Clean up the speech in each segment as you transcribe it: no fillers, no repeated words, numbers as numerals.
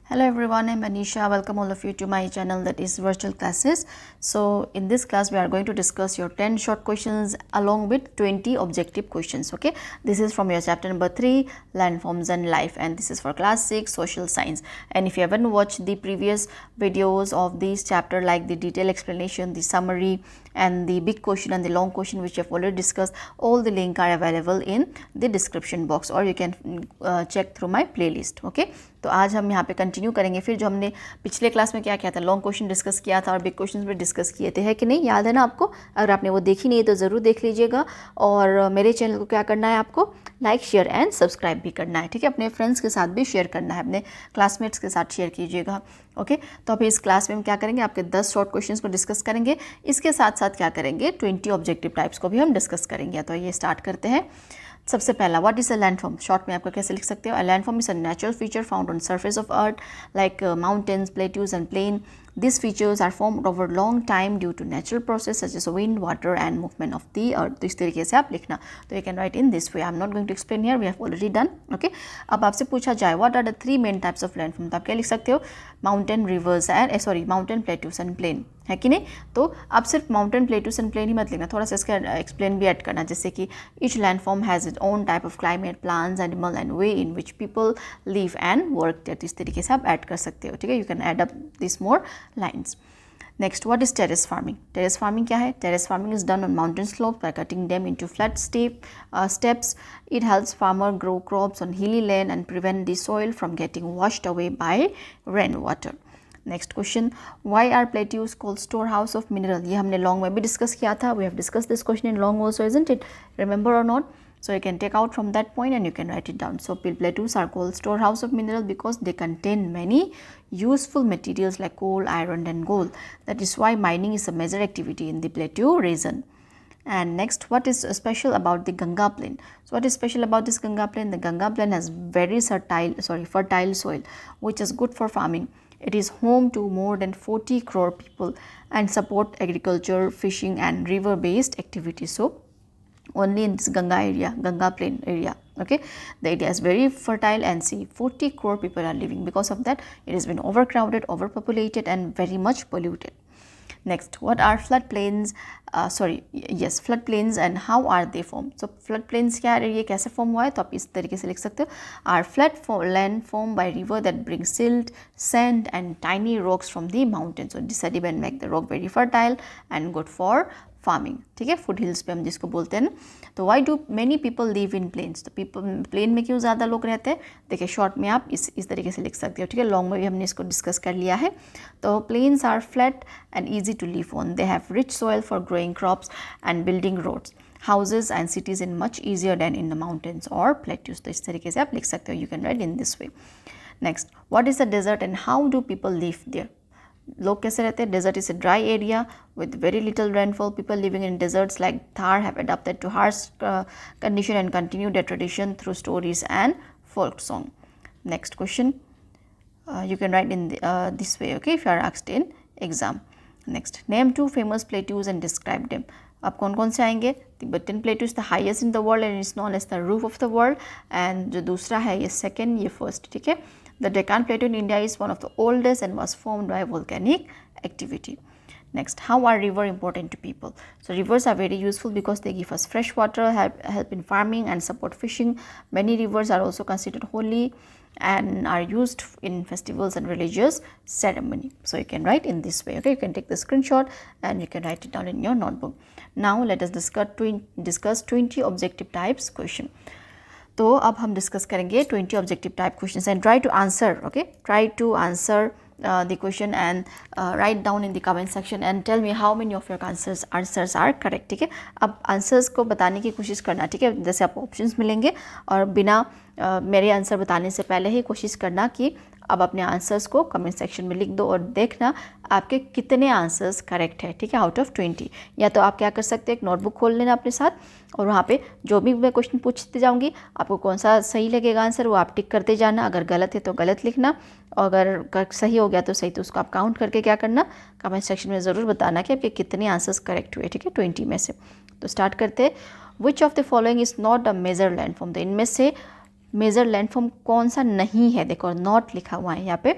Hello everyone, I'm Anisha. Welcome all of you to my channel, that is Virtual Classes. So in this class we are going to discuss your 10 short questions along with 20 objective questions. Okay, this is from your chapter number 3, Landforms and Life, and this is for class 6 social science. And if you haven't watched the previous videos of this chapter, like the detailed explanation, the summary and the big question and the long question which we have already discussed, all the link are available in the description box, or you can check through my playlist. Okay, तो आज हम यहाँ पे continue करेंगे फिर जो हमने पिछले क्लास में क्या किया था, लॉन्ग क्वेश्चन डिस्कस किया था और बिग क्वेश्चन भी डिस्कस किए थे, है कि नहीं? याद है ना आपको? अगर आपने वो देखी नहीं है तो ज़रूर देख लीजिएगा। और मेरे चैनल को क्या करना है, आपको लाइक शेयर एंड सब्सक्राइब भी करना है, ठीक है? अपने फ्रेंड्स के साथ भी शेयर करना है, अपने क्लासमेट्स के साथ शेयर कीजिएगा। ओके, तो अभी इस क्लास में हम क्या करेंगे, आपके 10 शॉर्ट क्वेश्चंस को डिस्कस करेंगे। इसके साथ साथ क्या करेंगे, 20 ऑब्जेक्टिव टाइप्स को भी हम डिस्कस करेंगे। तो ये स्टार्ट करते हैं। सबसे पहला, what is a landform? Short में आपको कैसे लिख सकते हो? A landform is a natural feature found on surface of earth like mountains, plateaus and plain. These features are formed over long time due to natural process such as wind, water and movement of the earth. तो इस तरीके से आप लिखना, तो you can write in this way. I am not going to explain here, we have already done. Okay, अब आपसे पूछा जाए what are the 3 main types of landform, तो आप क्या लिख सकते हो? Mountain, rivers and mountain, plateaus and plain, है कि नहीं? तो अब सिर्फ माउंटेन, प्लेट्यूस एंड प्लेन ही मत लिखना, थोड़ा सा इसका एक्सप्लेन भी ऐड करना, जैसे कि each landform has its own type of climate, plants, animal and way in which people live and work there. इस तरीके से आप ऐड कर सकते हो, ठीक है? You can add up this more lines. Next, what is terrace farming? Terrace farming क्या है? Terrace farming is done on mountain slopes by cutting them into flat steps. It helps farmer grow crops on hilly land and prevent the soil from getting washed away by rainwater. Next question, why are plateaus called storehouse of mineral? ये हमने long में भी discuss किया था. We have discussed this question in long also, isn't it? Remember or not? So you can take out from that point and you can write it down. So plateaus are called storehouse of mineral because they contain many useful materials like coal, iron and gold. That is why mining is a major activity in the plateau region. And next, what is special about the Ganga plain? So what is special about this Ganga plain? The Ganga plain has very fertile soil which is good for farming. It is home to more than 40 crore people and support agriculture, fishing and river based activities. So only in this Ganga plain area, okay, the area is very fertile, and see 40 crore people are living. Because of that, it has been overcrowded, overpopulated and very much polluted. Next, what are floodplains? Floodplains and how are they formed? So floodplains क्या है, ये कैसे form हुआ है? तो आप इस तरीके से लिख सकते हो, are flat land formed by river that brings silt, sand and tiny rocks from the mountains. So this sediment make the rock very fertile and good for farming, ठीक है? फुट हिल्स पे हम जिसको बोलते हैं ना. तो why do many people live in plains? तो पीपल प्लेन में क्यों ज़्यादा लोग रहते हैं? देखिए, शॉर्ट में आप इस तरीके से लिख सकते हो, ठीक है? लॉन्ग में भी हमने इसको डिस्कस कर लिया है. तो plains are flat and easy to live on. They have rich soil for growing crops and building roads, houses and cities in much easier than in the mountains or plateaus. तो इस तरीके से आप लिख सकते हो. You can write in this way. Next, what is a desert and how do people live there? लोग कैसे रहते हैं? Desert is a dry area with very little rainfall. People living in deserts like Thar have adapted to harsh condition and continue their tradition through stories and folk song. Next question, you can write in this way, okay, if you are asked in exam. Next, name 2 famous plateaus and describe them. अब कौन कौन से आएंगे? Tibetan plateau is the highest in the world and is known as the roof of the world. And जो दूसरा है ये second, ये first, ठीक है? The Deccan Plateau in India is one of the oldest and was formed by volcanic activity. Next, how are rivers important to people? So rivers are very useful because they give us fresh water, help in farming and support fishing. Many rivers are also considered holy and are used in festivals and religious ceremony. So you can write in this way, okay? You can take the screenshot and you can write it down in your notebook. Now let us discuss 20 objective types question. तो अब हम discuss करेंगे 20 objective type questions and try to answer, okay? Try to answer the question and write down in the comment section and tell me how many of your answers are correct, ठीक है? अब answers को बताने की कोशिश करना, ठीक है? जैसे आपको ऑप्शंस मिलेंगे और बिना मेरे आंसर बताने से पहले ही कोशिश करना कि अब अपने आंसर्स को कमेंट सेक्शन में लिख दो और देखना आपके कितने आंसर्स करेक्ट है, ठीक है? Out of 20. या तो आप क्या कर सकते हैं, एक नोटबुक खोल लेना अपने साथ और वहाँ पे जो भी मैं क्वेश्चन पूछते जाऊँगी, आपको कौन सा सही लगेगा आंसर वो आप टिक करते जाना. अगर गलत है तो गलत लिखना, और अगर सही हो गया तो सही, तो उसको आप काउंट करके क्या करना, कमेंट सेक्शन में ज़रूर बताना कि आपके कितने आंसर्स करेक्ट हुए, ठीक है? 20 में से. तो स्टार्ट करते हैं. Which of the following is not a major landform? तो इनमें से मेजर लैंडफॉर्म कौन सा नहीं है, देखो नॉट लिखा हुआ है यहाँ पे,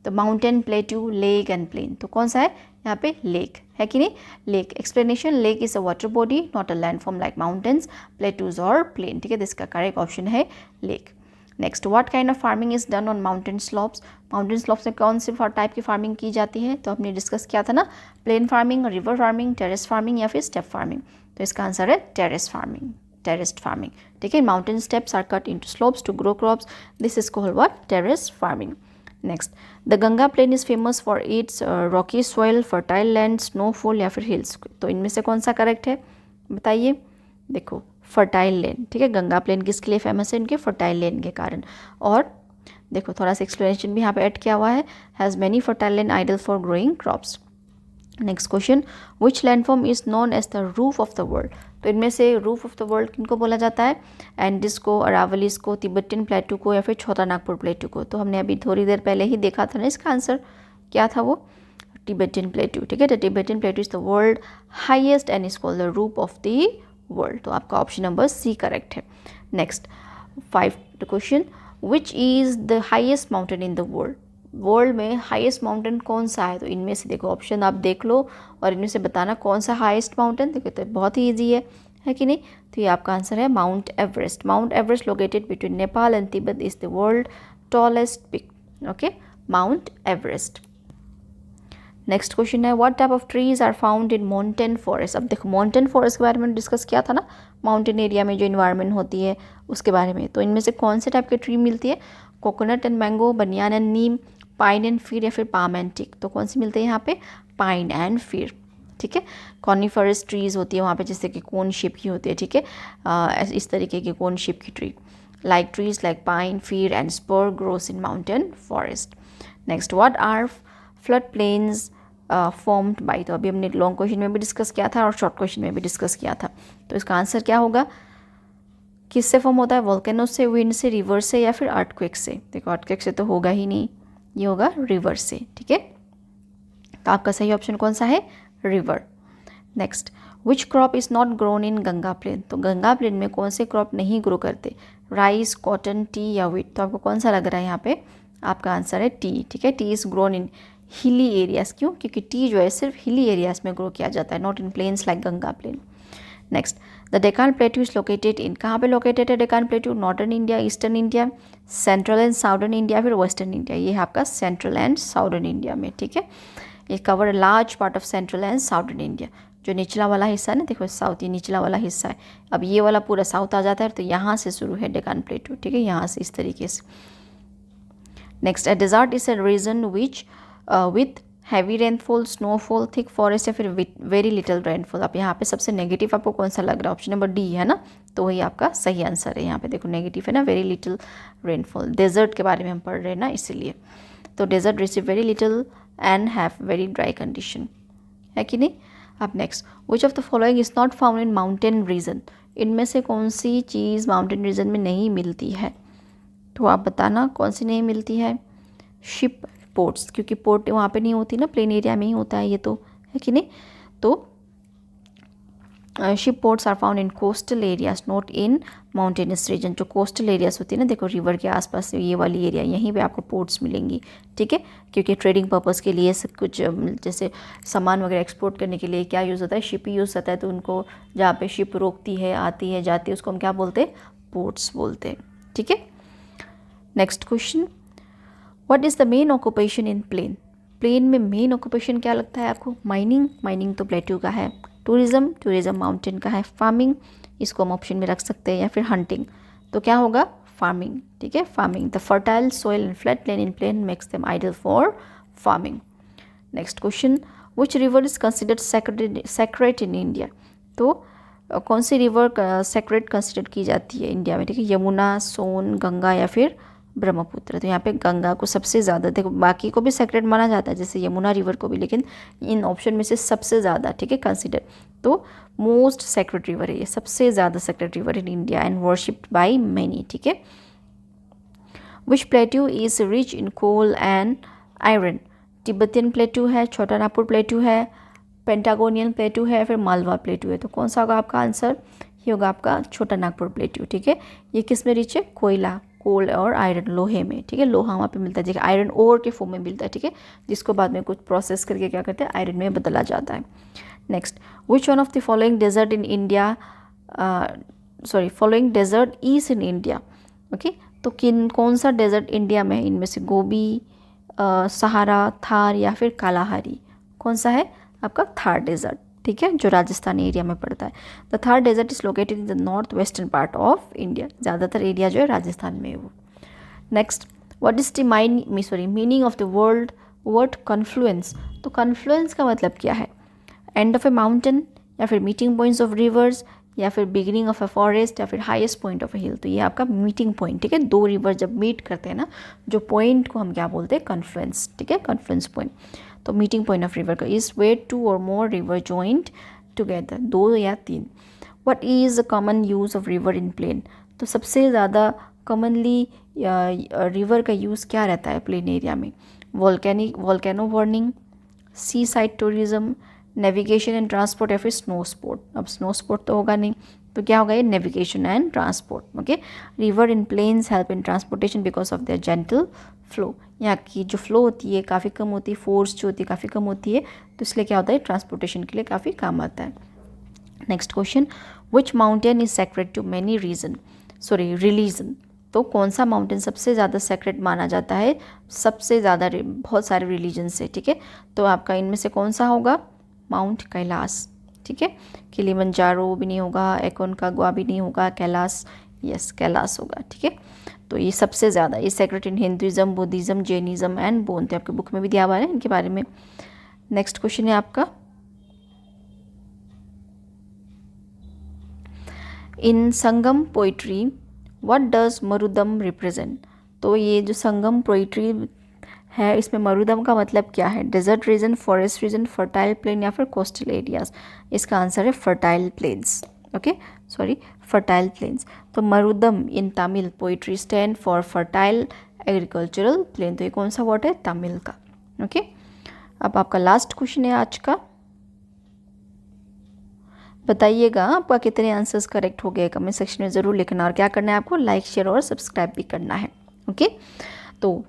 तो mountain, plateau, lake and plain, तो कौन सा है यहाँ पे, लेक है कि नहीं, lake. Explanation, lake is a water body not a landform like mountains, plateaus और प्लेन, ठीक है, इसका करेक्ट ऑप्शन है lake. Next, what kind of farming is done on mountain slopes, mountain slopes में कौन सी टाइप की फार्मिंग की जाती है, तो हमने डिस्कस किया था ना, plain farming, river farming, terrace farming या फिर स्टेप फार्मिंग, तो इसका आंसर है टेरेस फार्मिंग, टेरेस्ड फार्मिंग, ठीक है। Mountain steps are cut into slopes to grow crops, this is called what, terrace farming. Next, the Ganga plain is famous for its rocky soil, fertile land, snowfall या फिर hills, तो इनमें से कौन सा correct है बताइए, देखो फर्टाइल लैंड, ठीक है, गंगा प्लेन किसके लिए फेमस है, इनके फर्टाइल लैंड के कारण। और देखो थोड़ा सा एक्सप्लेनेशन भी यहाँ पे ऐड किया हुआ है, has many fertile land ideal for growing crops. Next question, which landform is known as the roof of the world, तो इनमें से रूफ ऑफ द वर्ल्ड किनको बोला जाता है, एंडिस को, अरावलीज को, तिब्बतियन प्लेटू को या फिर छोटा नागपुर प्लेटू को, तो हमने अभी थोड़ी देर पहले ही देखा था ना, इसका आंसर क्या था वो, तिब्बतियन प्लेटू, ठीक है। The Tibetan प्लेटू is the world highest and is called the roof of the world, तो आपका ऑप्शन नंबर सी करेक्ट है। Next 5 question, which is the highest mountain in the world, world में highest mountain कौन सा है, तो इनमें से देखो ऑप्शन आप देख लो और इनमें से बताना कौन सा हाईएस्ट माउंटेन, देखो तो बहुत ही ईजी है कि नहीं, तो ये आपका आंसर है Mount Everest. Mount Everest located between Nepal and Tibet is the world tallest peak, okay, Mount Everest. Next question है, what type of trees are found in mountain forest, अब देखो माउंटेन फॉरेस्ट के बारे में डिस्कस किया था ना, माउंटेन एरिया में जो इन्वायरमेंट होती है उसके बारे में, तो इनमें से कौन से टाइप के ट्री मिलती है, कोकोनट एंड मैंगो, बनियान एंड नीम, पाइन एंड फीर या फिर पाम एंड टिक, तो कौन सी मिलती है यहाँ पे, पाइन एंड फीर, ठीक है। कॉनिफरस ट्रीज होती है वहाँ पे, जैसे कि कोन शेप की होती है, ठीक है, इस तरीके की कोन शेप की tree, like trees like pine, fir and spruce grows in mountain forest. Next, what are flood plains formed by, तो अभी हमने लॉन्ग क्वेश्चन में भी डिस्कस किया था और शॉर्ट क्वेश्चन में भी डिस्कस किया था, तो इसका आंसर क्या होगा, किससे फॉर्म होता है, वोल्केनो से, विंड से, रिवर से या फिर अर्थक्वेक से, देखो अर्थक्वेक से तो होगा ही नहीं, ये होगा रिवर से, ठीक है, तो आपका सही ऑप्शन कौन सा है, river. Next, which crop is not grown in Ganga plain, तो गंगा प्लेन में कौन से क्रॉप नहीं ग्रो करते, राइस, कॉटन, टी या वीट, तो आपको कौन सा लग रहा है यहाँ पे, आपका आंसर है टी, ठीक है। T is grown in hilly areas, क्यों, क्योंकि टी जो है सिर्फ हिली एरियाज में ग्रो किया जाता है, not in plains like Ganga plain. Next, the Deccan plateau is located in, कहाँ पे लोकेटेड है Deccan plateau, northern India, eastern India, central and southern India, फिर वेस्टर्न इंडिया, ये है आपका सेंट्रल एंड साउदर्न इंडिया में, ठीक है। ये cover large part of central and southern India, जो निचला वाला हिस्सा है ना, देखो साउथ, ये निचला वाला हिस्सा है, अब ये वाला पूरा साउथ आ जाता है, तो यहाँ से शुरू है डेकान प्लेटू, ठीक है, यहाँ से इस तरीके से। Next, a desert is a region which with heavy rainfall, snowfall, thick forest या फिर वेरी लिटिल रेनफॉल, अब यहाँ पे सबसे नेगेटिव आपको कौन सा लग रहा है, ऑप्शन नंबर डी है ना, तो वही आपका सही आंसर है। यहाँ पे देखो नेगेटिव है ना, वेरी लिटिल रेनफॉल, डेजर्ट के बारे में हम पढ़ रहे हैं ना इसीलिए, तो desert receive very little and have very dry condition, है कि नहीं। अब next, which of the following is not found in mountain region, इनमें से कौन सी चीज़ माउंटेन रीजन में नहीं मिलती है, तो आप बताना कौन सी नहीं मिलती है, शिप पोर्ट्स, क्योंकि पोर्ट वहाँ पे नहीं होती ना, प्लेन एरिया में ही होता है ये, तो है कि नहीं, तो ship ports are found in coastal areas not in mountainous region, जो कोस्टल एरियाज होती है ना, देखो रिवर के आसपास ये वाली एरिया, यहीं पे आपको पोर्ट्स मिलेंगी, ठीक है, क्योंकि ट्रेडिंग पर्पस के लिए सब कुछ, जैसे सामान वगैरह एक्सपोर्ट करने के लिए क्या यूज़ होता है, शिप ही यूज़ होता है, तो उनको जहाँ पे शिप रोकती है, आती है, जाती है, उसको हम क्या बोलते हैं, पोर्ट्स बोलते हैं, ठीक है। Next question, what is the main occupation in plain, plain में मेन ऑक्यूपेशन क्या लगता है आपको, माइनिंग, माइनिंग तो प्लेट्यू का है, टूरिज्म, टूरिज्म माउंटेन का है, फार्मिंग, इसको हम ऑप्शन में रख सकते हैं, या फिर हंटिंग, तो क्या होगा, फार्मिंग, ठीक है, farming. The fertile soil and flat plain in plain makes them ideal for farming. Next question, which river is considered sacred in India, तो कौन सी रिवर सेक्रेट कंसिडर की जाती है इंडिया में, ठीक है, यमुना, सोन, गंगा या फिर ब्रह्मपुत्र, तो यहाँ पे गंगा को सबसे ज़्यादा, देखो बाकी को भी सेक्रेट माना जाता है, जैसे यमुना रिवर को भी, लेकिन इन ऑप्शन में से सबसे ज़्यादा, ठीक है, कंसिडर, तो मोस्ट सेक्रेट रिवर है ये, सबसे ज़्यादा sacred river in India and worshipped by many, ठीक है। Which plateau is rich in coal and iron, Tibetan plateau है, छोटा नागपुर प्लेट्यू है, पेंटागोनियन प्लेट्यू है, फिर मालवा प्लेट्यू है, तो कौन सा होगा आपका आंसर, ये होगा आपका छोटा नागपुर प्लेट्यू, ठीक है। ये किस में रिच है, कोयला, कोल और आयरन, लोहे में, ठीक है, लोहा वहाँ पे मिलता है, देखिए आयरन ओर के फॉर्म में मिलता है, ठीक है, जिसको बाद में कुछ प्रोसेस करके क्या करते हैं, आयरन में बदला जाता है। Next, which one of the following desert in India, following desert is in India, okay, तो कौन सा डेजर्ट इंडिया में है, इनमें से गोबी, सहारा, थार या फिर कालाहारी, कौन सा है आपका, थार डेजर्ट, ठीक है, जो राजस्थान एरिया में पड़ता है। The Thar desert is located in the north western part of India, ज़्यादातर एरिया जो है राजस्थान में है वो। Next, what is the meaning of the word confluence, तो कन्फ्लुएंस का मतलब क्या है, एंड ऑफ ए माउंटेन या फिर मीटिंग पॉइंट्स ऑफ रिवर्स या फिर बिगिनिंग ऑफ अ फॉरेस्ट या फिर हाईएस्ट पॉइंट ऑफ अ हिल, तो ये आपका मीटिंग पॉइंट, ठीक है, दो रिवर जब मीट करते हैं ना, जो पॉइंट को हम क्या बोलते हैं, कन्फ्लुएंस, ठीक है, कन्फ्लुएंस पॉइंट। तो मीटिंग पॉइंट ऑफ रिवर का is where two or more river joint together, दो या तीन। What is the common use of river in plain, तो सबसे ज़्यादा कॉमनली रिवर का यूज़ क्या रहता है प्लेन एरिया में, volcano warning, sea side tourism, navigation and transport या फिर स्नो स्पोर्ट। अब स्नो स्पोर्ट तो होगा नहीं, तो क्या होगा ये, navigation and transport, okay. River in plains help in transportation because of their gentle flow, यहाँ की जो फ्लो होती है काफ़ी कम होती है, फोर्स जो होती है काफ़ी कम होती है, तो इसलिए क्या होता है, ट्रांसपोर्टेशन के लिए काफ़ी काम आता है। Next question, which mountain is sacred to many religion, तो कौन सा माउंटेन सबसे ज़्यादा सेक्रेड माना जाता है, सबसे ज़्यादा बहुत सारे रिलीजन से, ठीक है, तो आपका इनमें से कौन सा होगा, माउंट कैलाश, ठीक है, किलिमंजारो भी नहीं होगा, एकोनकागुआ भी नहीं होगा, कैलाश, यस कैलाश होगा, ठीक है। तो ये सबसे ज़्यादा, ये sacred in Hinduism, Buddhism, Jainism and बौद्ध, आपके बुक में भी दिया हुआ है इनके बारे में। नेक्स्ट क्वेश्चन है आपका, इन संगम poetry what does Marudam represent, तो ये जो संगम पोइट्री है इसमें मरुदम का मतलब क्या है, desert region, forest region, fertile plain या फिर कोस्टल एरियाज, इसका आंसर है fertile plains, okay, fertile plains. तो Marudam in Tamil poetry stand for fertile agricultural plain, तो ये कौन सा वर्ड है, तमिल का, ओके। अब आपका लास्ट क्वेश्चन है आज का, बताइएगा आपका कितने आंसर्स करेक्ट हो गए, कमेंट सेक्शन में ज़रूर लिखना, और क्या करना है आपको, लाइक शेयर और सब्सक्राइब भी करना है, ओके। तो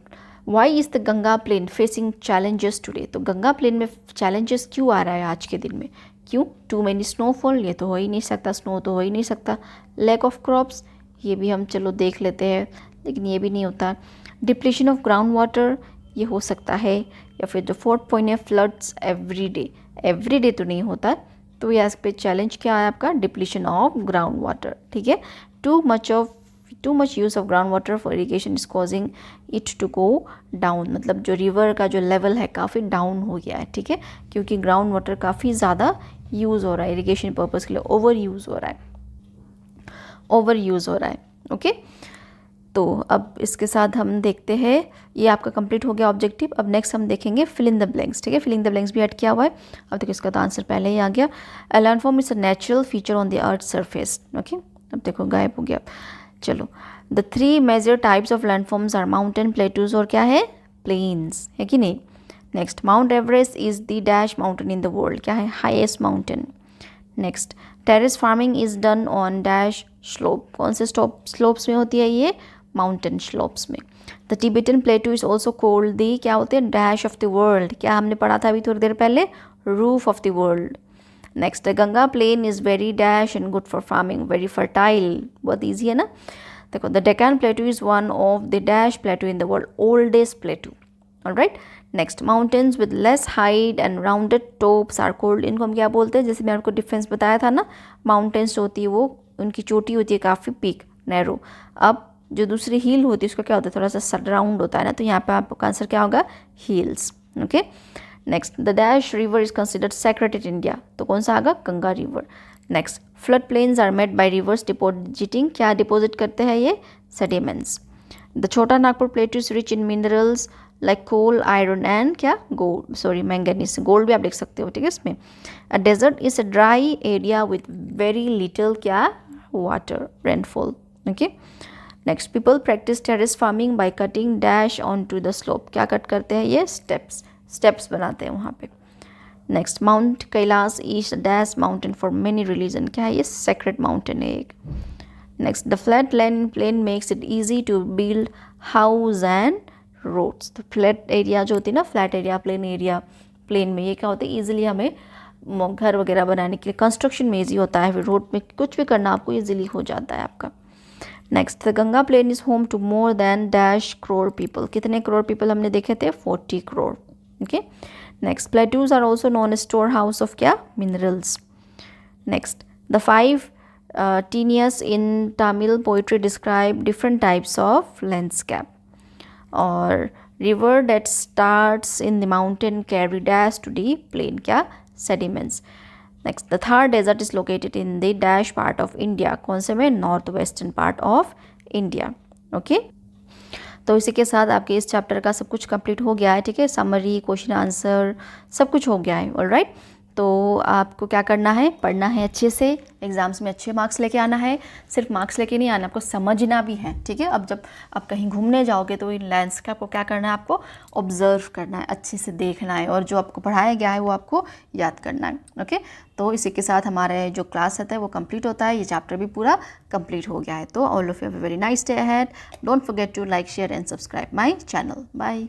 why is the Ganga plain facing challenges today, तो गंगा प्लेन में चैलेंजेस क्यों आ रहा है आज के दिन में, क्यों, टू मैनी स्नोफॉल, ये तो हो ही नहीं सकता, स्नो तो हो ही नहीं सकता, लैक ऑफ क्रॉप्स, ये भी हम चलो देख लेते हैं, लेकिन ये भी नहीं होता, डिप्लीशन ऑफ ग्राउंड वाटर, ये हो सकता है, या फिर जो फोर्थ पॉइंट है, फ्लड्स एवरी डे तो नहीं होता, तो यहाँ पे चैलेंज क्या है आपका, डिप्लीशन ऑफ ग्राउंड वाटर, ठीक है, too much use of ground water for irrigation is causing it to go down, मतलब जो रिवर का जो लेवल है काफ़ी डाउन हो गया है, ठीक है, क्योंकि ग्राउंड वाटर काफ़ी ज़्यादा यूज़ हो रहा है इरीगेशन पर्पज़ के लिए, ओवर यूज़ हो रहा है, ओके। तो अब इसके साथ हम देखते हैं, ये आपका कंप्लीट हो गया ऑब्जेक्टिव। अब नेक्स्ट हम देखेंगे फिल इन द ब्लैंक्स, ठीक है, फिल इन द ब्लैंक्स भी ऐड किया हुआ है। अब देखो इसका तो आंसर पहले ही आ गया, a landform is a natural feature on the earth surface, okay. अब देखो गायब हो गया, चलो, the 3 major types of landforms are mountain, plateaus और क्या है, प्लेन्स, है कि नहीं। Next, Mount Everest is the dash mountain in the world, क्या है, highest mountain. Next, terrace farming is done on dash slope, कौन से स्लोप्स में होती है ये, माउंटेन स्लोप्स में। The Tibetan प्लेटू is also called the, क्या होते हैं, डैश ऑफ द वर्ल्ड, क्या हमने पढ़ा था अभी थोड़ी देर पहले, roof of the world. Next, the Ganga plain is very dash and good for farming, very fertile, बहुत ईजी है ना। देखो, the Deccan plateau is one of the dash plateau in the world, oldest plateau, alright. Next, mountains with less height and rounded tops are called, इनको हम क्या बोलते हैं, जैसे मैं आपको डिफरेंस बताया था ना, माउंटेन्स होती है वो उनकी चोटी होती है काफ़ी पीक नैरो, अब जो दूसरी हील होती है उसका क्या होता है, थोड़ा सा राउंड होता है ना, तो यहाँ पे आपका आंसर क्या होगा, hills, okay. Next, the dash river is considered sacred in India, तो कौन सा आगा, Ganga river. Next, flood plains are made by rivers depositing, क्या डिपोजिट करते हैं ये, sediments. The Chota Nagpur plateau is rich in minerals like coal, iron and क्या, manganese, gold भी आप देख सकते हो, ठीक है इसमें। A desert is a dry area with very little क्या, water, rainfall, okay. Next, people practice terrace farming by cutting dash on to the slope, क्या कट करते हैं ये, स्टेप्स बनाते हैं वहाँ पे। Next, mount Kailash is dash mountain for many religion, क्या है ये, सेक्रेड माउंटेन है एक। Next, the flat land plain makes it easy to build house and roads. तो फ्लैट एरिया जो होती है ना, flat area, plain area, plain में ये क्या होता है, ईजिली हमें घर वगैरह बनाने के लिए, कंस्ट्रक्शन में ईजी होता है, फिर रोड में कुछ भी करना आपको ईजिली हो जाता है आपका। Next, the Ganga plain is home to more than dash crore people. कितने करोड़ पीपल हमने देखे थे, 40 crore. Okay, next, plateaus are also known storehouse of क्या, minerals. Next, the 5 tinais in Tamil poetry describe different types of landscape. और river that starts in the mountain carry dash to the plain, क्या, sediments. Next, the Thar desert is located in the dash part of India. कौन से में, north western part of India. Okay, तो इसी के साथ आपके इस चैप्टर का सब कुछ कंप्लीट हो गया है। ठीक है, समरी, क्वेश्चन आंसर सब कुछ हो गया है। ऑलराइट, तो आपको क्या करना है, पढ़ना है अच्छे से, एग्ज़ाम्स में अच्छे मार्क्स लेके आना है। सिर्फ मार्क्स लेके नहीं आना, आपको समझना भी है। ठीक है, अब जब आप कहीं घूमने जाओगे तो इन लैंडस्केप को क्या करना है, आपको ऑब्जर्व करना है, अच्छे से देखना है, और जो आपको पढ़ाया गया है वो आपको याद करना है। ओके, तो इसी के साथ हमारे जो क्लास रहता है वो कंप्लीट होता है। ये चैप्टर भी पूरा कंप्लीट हो गया है। तो all of you have a very nice day ahead. Don't forget to like, share and subscribe my channel. Bye.